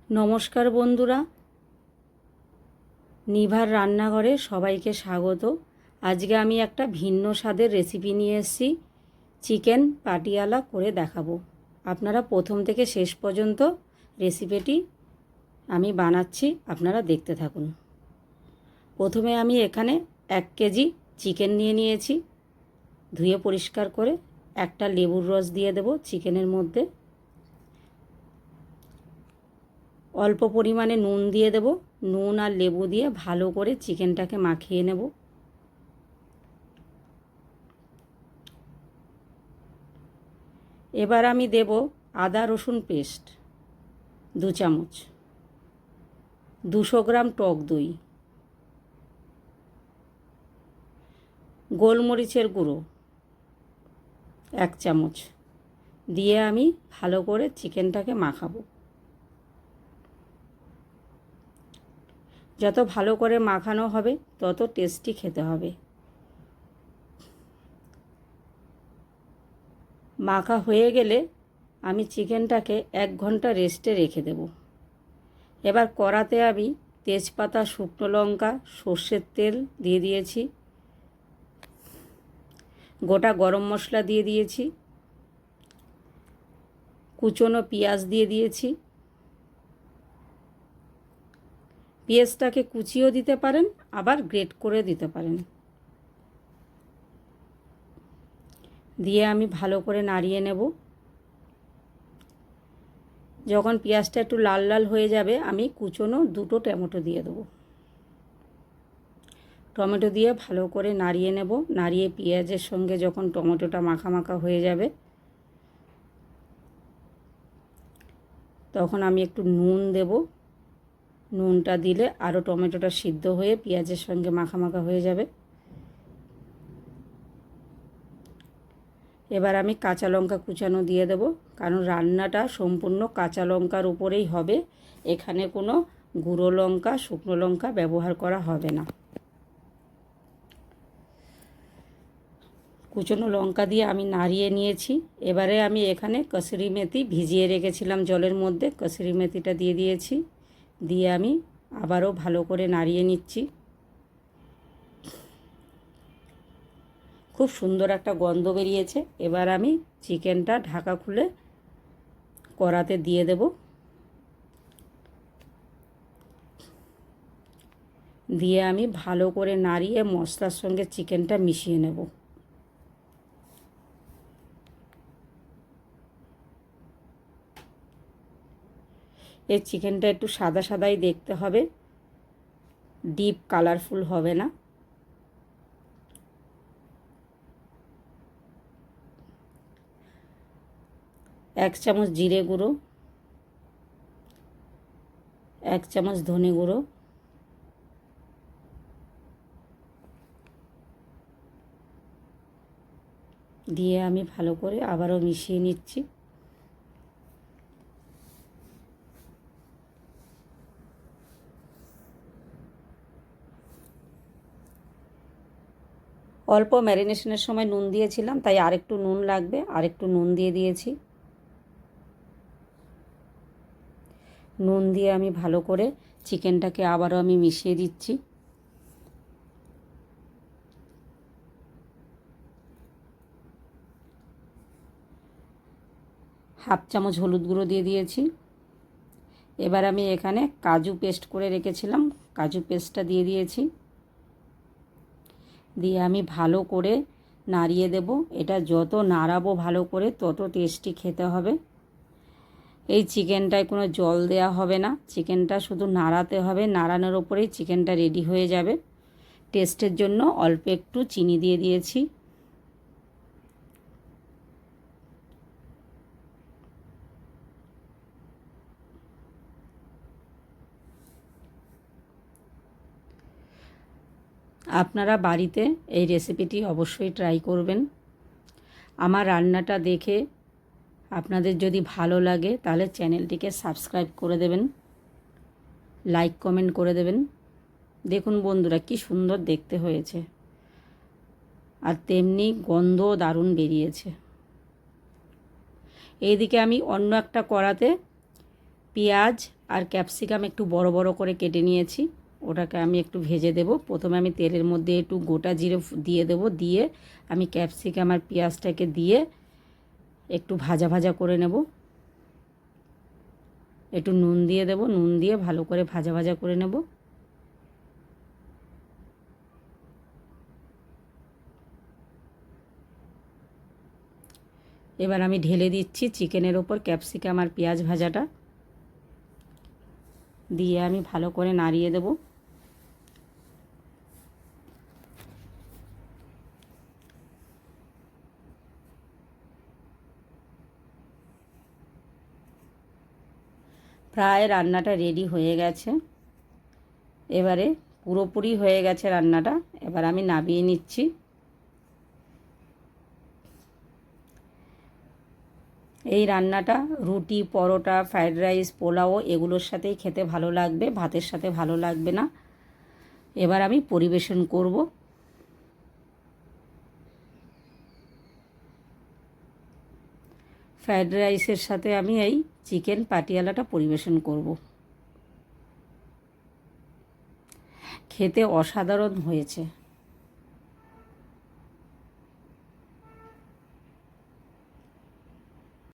নমস্কার বন্ধুরা, নিভার রান্নাঘরে সবাইকে স্বাগত। আজকে আমি একটা ভিন্ন স্বাদের রেসিপি নিয়ে এসেছি, চিকেন পাটিয়ালা করে দেখাবো। আপনারা প্রথম থেকে শেষ পর্যন্ত রেসিপিটি আমি বানাচ্ছি, আপনারা দেখতে থাকুন। প্রথমে আমি এখানে 1 কেজি চিকেন নিয়ে নিয়েছি, ধুয়ে পরিষ্কার করে। একটা লেবুর রস দিয়ে দেব চিকেনের মধ্যে। অল্প পরিমাণে নুন দিয়ে দেব। নুন আর লেবু দিয়ে ভালো করে চিকেনটাকে মাখিয়ে নেব। এবার আমি দেব আদা রসুন পেস্ট 2 চামচ, 200 গ্রাম টক দই, গোলমরিচের গুঁড়ো 1 চামচ দিয়ে আমি ভালো করে চিকেনটাকে মাখাবো। যত ভালো করে মাখানো হবে তত টেস্টি খেতে হবে। মাখা হয়ে গেলে আমি চিকেনটাকে 1 ঘন্টা রেস্টে রেখে দেব। এবার কড়াতে আমি তেজপাতা, শুকনো লঙ্কা, সর্ষের তেল দিয়ে দিয়েছি, গোটা গরম মশলা দিয়ে দিয়েছি, কুচনো পেঁয়াজ দিয়ে দিয়েছি। পেঁয়াজটাকে কুচিয়েও দিতে পারেন, আবার গ্রেট করে দিতে পারেন। দিয়ে আমি ভালো করে নাড়িয়ে নেব। যখন পেঁয়াজটা একটু লাল লাল হয়ে যাবে আমি কুচনো 2টো টমেটো দিয়ে দেবো। টমেটো দিয়ে ভালো করে নাড়িয়ে নেব। নাড়িয়ে পেঁয়াজের সঙ্গে যখন টমেটোটা মাখা মাখা হয়ে যাবে তখন আমি একটু নুন দেব। নুনটা দিলে আরও টমেটোটা সিদ্ধ হয়ে পেঁয়াজের সঙ্গে মাখা মাখা হয়ে যাবে। এবার আমি কাঁচা লঙ্কা কুচানো দিয়ে দেব, কারণ রান্নাটা সম্পূর্ণ কাঁচা লঙ্কার উপরেই হবে। এখানে কোনো গুঁড়ো লঙ্কা, শুকনো লঙ্কা ব্যবহার করা হবে না। কুচনো লঙ্কা দিয়ে আমি নাড়িয়ে নিয়েছি। এবারে আমি এখানে কসুরি মেথি ভিজিয়ে রেখেছিলাম জলের মধ্যে, কসুরি মেথিটা দিয়ে দিয়েছি। দিয়ে আমি আবারও ভালো করে নাড়িয়ে নিচ্ছি। খুব সুন্দর একটা গন্ধ বেরিয়েছে। এবার আমি চিকেনটা ঢাকা খুলে কড়াতে দিয়ে দেব। দিয়ে আমি ভালো করে নাড়িয়ে মশলার সঙ্গে চিকেনটা মিশিয়ে নেব। এই চিকেনটা একটু সাদা সাদাই দেখতে হবে, ডিপ কালারফুল হবে না। এক চামচ জিরে গুঁড়ো, 1 চামচ ধনে গুঁড়ো, দিয়ে আমি ভালো করে আবারও মিশিয়ে নিচ্ছি। অল্প ম্যারিনেশনের সময় নুন দিয়েছিলাম, তাই আরেকটু নুন লাগবে, আরেকটু নুন দিয়ে দিয়েছি। নুন দিয়ে আমি ভালো করে চিকেনটাকে আবারও আমি মিশিয়ে দিচ্ছি। হাফ চামচ হলুদ গুঁড়ো দিয়ে দিয়েছি। এবার আমি এখানে কাজু পেস্ট করে রেখেছিলাম, কাজু পেস্টটা দিয়ে দিয়েছি। দিয়ে আমি ভালো করে নাড়িয়ে দেব। এটা যত নাড়াবো ভালো করে তত টেস্টি খেতে হবে। এই চিকেনটায় কোনো জল দেওয়া হবে না, চিকেনটা শুধু নাড়াতে হবে। নাড়ানোর ওপরেই চিকেনটা রেডি হয়ে যাবে। টেস্টের জন্য অল্প একটু চিনি দিয়ে দিয়েছি। আপনারা বাড়িতে এই রেসিপিটি অবশ্যই ট্রাই করবেন। আমার রান্নাটা দেখে আপনাদের যদি ভালো লাগে তাহলে চ্যানেলটিকে সাবস্ক্রাইব করে দেবেন, লাইক কমেন্ট করে দেবেন। দেখুন বন্ধুরা কি সুন্দর দেখতে হয়েছে, আর তেমনি গন্ধ দারুণ বেরিয়েছে। এইদিকে আমি অন্য একটা কড়াতে পেঁয়াজ আর ক্যাপসিকাম একটু বড় বড় করে কেটে নিয়েছি, ওটাকে আমি একটু ভেজে দেব। প্রথমে আমি তেলের মধ্যে একটু গোটা জিরে দিয়ে দেব, দিয়ে আমি ক্যাপসিকাম আর পেঁয়াজটাকে দিয়ে একটু ভাজা ভাজা করে নেব। একটু নুন দিয়ে দেব, নুন দিয়ে ভালো করে ভাজা ভাজা করে নেব। এবার আমি ঢেলে দিচ্ছি চিকেনের ওপর ক্যাপসিকাম আর পেঁয়াজ ভাজাটা, দিয়ে আমি ভালো করে নাড়িয়ে দেব। প্রায় রান্নাটা রেডি হয়ে গেছে, এবারে পুরোপুরি হয়ে গেছে রান্নাটা। এবার আমি নামিয়ে নিচ্ছি। এই রান্নাটা রুটি, পরোটা, ফ্রাইড রাইস, পোলাও এগুলোর সাথেই খেতে ভালো লাগবে, ভাতের সাথে ভালো লাগবে না। এবার আমি পরিবেশন করব। ফ্রাইড রাইসের সাথে আমি এই চিকেন পাটিয়ালাটা পরিবেশন করব। খেতে অসাধারণ হয়েছে।